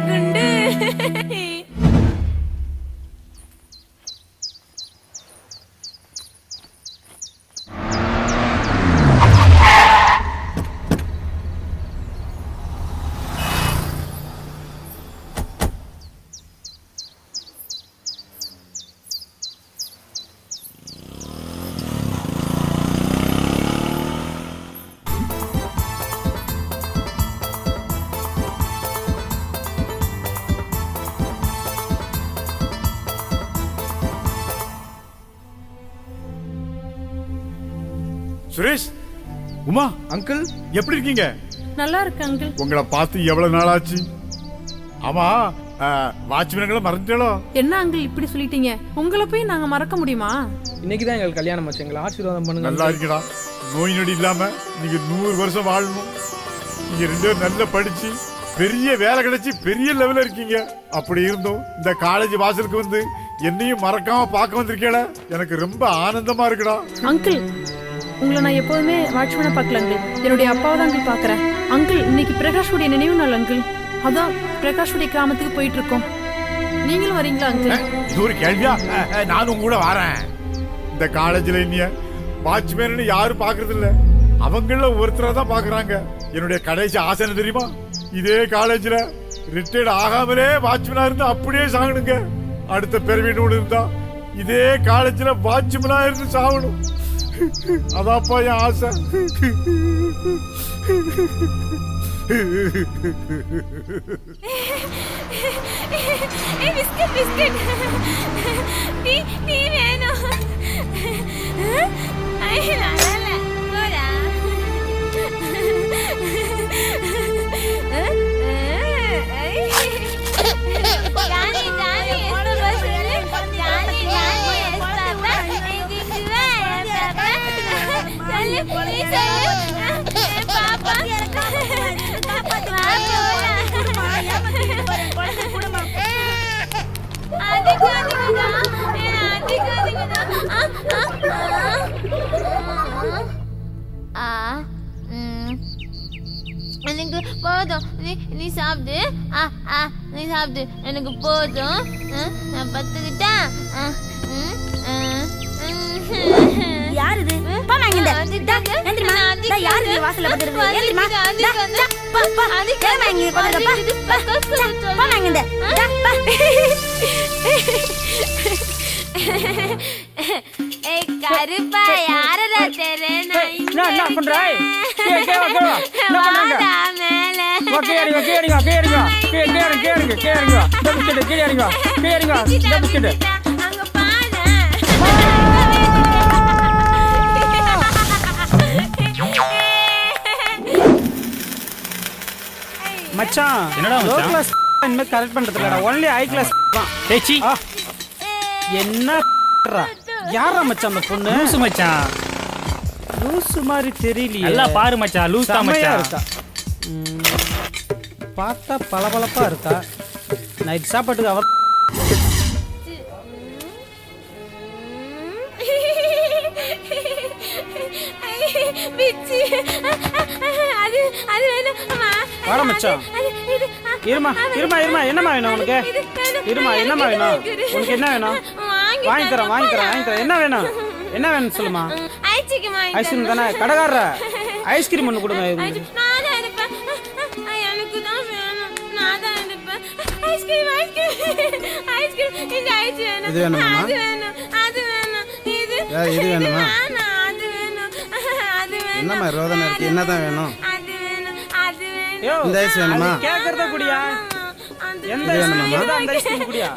குண்டு சுரேஷ், உமா, அங்கிள் எப்படி இருக்கீங்க? நல்லா இருக்கு அங்கிள். உங்களை பார்த்து எவ்வளவு நாள் ஆச்சு? ஆமா, வாட்ச்மேன்களை மறந்துட்டோ? என்ன அங்கிள் இப்படி சொல்லிட்டீங்க? உங்களை போய் நாங்க மறக்க முடியுமா? இன்னைக்கு தான் எங்களுக்கு கல்யாணம் ஆச்சு, எங்களை ஆசீர்வாதம் பண்ணுங்க. நல்லா இருக்கடா, நோய் நொடி இல்லாம நீங்க 100 வருஷம் வாழணும். நீங்க 2 பேரும் நல்லா படிச்சு பெரிய வேலை கிடைச்சி பெரிய லெவல்ல இருக்கீங்க. அப்படி இருந்தோம் இந்த காலேஜ் வாசலுக்கு வந்து என்னையும் மறக்காம பார்க்க வந்திருக்கேல, எனக்கு ரொம்ப ஆனந்தமா இருக்குடா. அங்கிள், உங்களை நான் எப்போதுமே வாட்ச்மேனை பார்க்கல அங்கிள், என்னுடைய அப்பாவை தான் அங்கிள் பார்க்குறேன். அங்கிள், இன்னைக்கு பிரகாஷுடைய நினைவு நாள் அங்கிள், அதான் பிரகாஷுடைய கிராமத்துக்கு போயிட்டு இருக்கோம். நீங்களும் வரீங்களா அங்கிள்? இது ஒரு கேள்வியா? நானும் கூட வரேன். இந்த காலேஜ்ல இனிய வாட்ச்மேன் யாரும் பாக்குறது இல்ல, அவங்கள ஒருத்தரா தான் பாக்குறாங்க. என்னுடைய கடைசி ஆசை தெரியுமா? இதே காலேஜ்ல ரிட்டையர்ட் ஆகாமலே வாட்ச்மேனா இருந்து அப்படியே சாகணுங்க. அடுத்த பிறவினோடு இருந்தா இதே காலேஜ்ல வாட்ச்மேனா இருந்து சாகணும். அதாப்பா என் ஆசை. பிஸ்கட் பிஸ்கட் நீ வேணும். எனக்கு போதும், நீ சாப்பிடு. நீ சாப்பிடு, எனக்கு போதும். நான் பத்துக்கிட்டேன். யாரு இது? போமா இங்க. எந்திரிமா. டேய் யாரு இது வாசல்ல படுறது? எந்திரிமா. பா கேமா இங்க கொண்டப்பா. போமா இங்க. ஏய் கருப்பா, யாரடா தெரேனா? என்ன பண்றாய்? கேவா என்ன பண்றீங்க? மேல கேரிங்க. டபுள் கேரிங்க. டபுள் அங்க பாரு. மச்சான், என்னடா மச்சான்? லோ கிளாஸ் இனிமே கரெக்ட் பண்றது இல்லடா, ஒன்லி ஹை கிளாஸ் தான். டேச்சி என்ன யாரா மச்சான் அந்த பொண்ணு? லூசு மச்சான். லூசு மாதிரி தெரியலையே. நல்லா பாரு மச்சான், லூஸ் தான் மச்சான் இருக்கா. பார்த்தா பளபளப்பா இருக்கா. நைட் சாப்பாட்டுக்கு அவ பிச்சி அது வேணுமா? வாடா மச்சான். இருமா என்னமா வேணும் உனக்கு? இருமா, என்னமா வேணும் உனக்கு? என்ன வேணும்? வாங்கி தரேன். என்ன வேணும் சொல்லுமா? ஐஸ்கிரீம் தானே? கடைக்காரர ஐஸ்கிரீம் ஒன்று கொடுங்க. எனக்கு தான் வேணும், நான் தான் எடுப்பேன். ஐஸ்கிரீம் இந்த ஐஸ் வேணும். இது வேணுமா? அது வேணும். இது வேணுமா? அது வேணும். என்னம்மா ரோதனை இருக்கு? என்னதான் வேணும்? அது வேணும். இந்த ஐஸ் வேணுமா? கேக்குறத குடியா? எந்த ஐஸ் வேணுமா? அந்த ஐஸ்கிரீம் குடியா?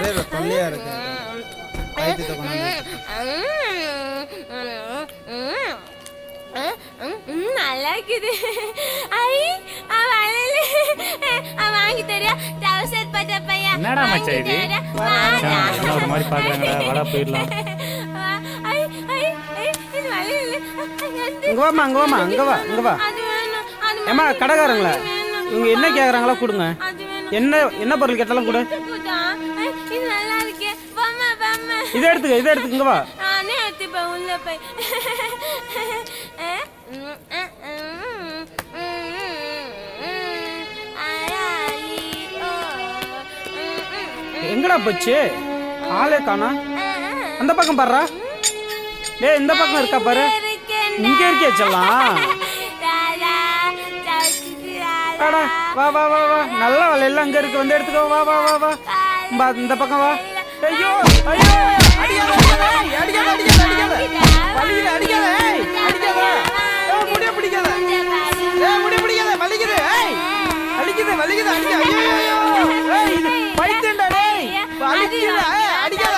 ஒரே தொல்லையா இருக்கு. பைத்தியத்தை கொண்டாந்து நல்லா இருக்குது. ஐ வளையல வாங்கி தரியா டவுசர் பட்ட பையன் என்னடா மச்சான் இது? என்ன ஒரு மாதிரி பாக்குறாங்கடா, வாடா போயிடலாம். இங்க வாமா இங்க வாமா இங்க வா இங்க வா. ஏமா கடைக்காரங்களா இவங்க என்ன கேக்குறாங்களோ கொடுங்க. என்ன பொருள் கேட்டாலும் கொடு. இது நல்லா இருக்கே. வாமா வாமா. இதை எடுத்துக்க இங்க வா. நானே எடுத்துப்பேன் உள்ள போய். எங்கடா போச்சு? ஆளே காணா. அந்த பக்கம் பாருடா. டேய் இந்த பக்கம் இருக்கா பாரு. இங்க இருக்கே செல்லம். அடா வா வா வா வா. நல்ல வேலை எல்லாம் அங்க இருக்கு, வந்து எடுத்துக்கோ. வா வா வா வா. பா இந்த பக்கம் வா. ஐயோ ஐயோ அடிக்காத அடிக்காத அடிக்காத அடிக்காத வலிக்குது அடிக்காத அடிக்காத. முடிய பிடிக்காத. முடிய பிடிக்காத வலிக்குது. வலிக்குது வலிக்குது அடிக்க. ஐயோ ஐயோ இது பைத்தியம்டா டேய். வலிக்குது அடிக்காத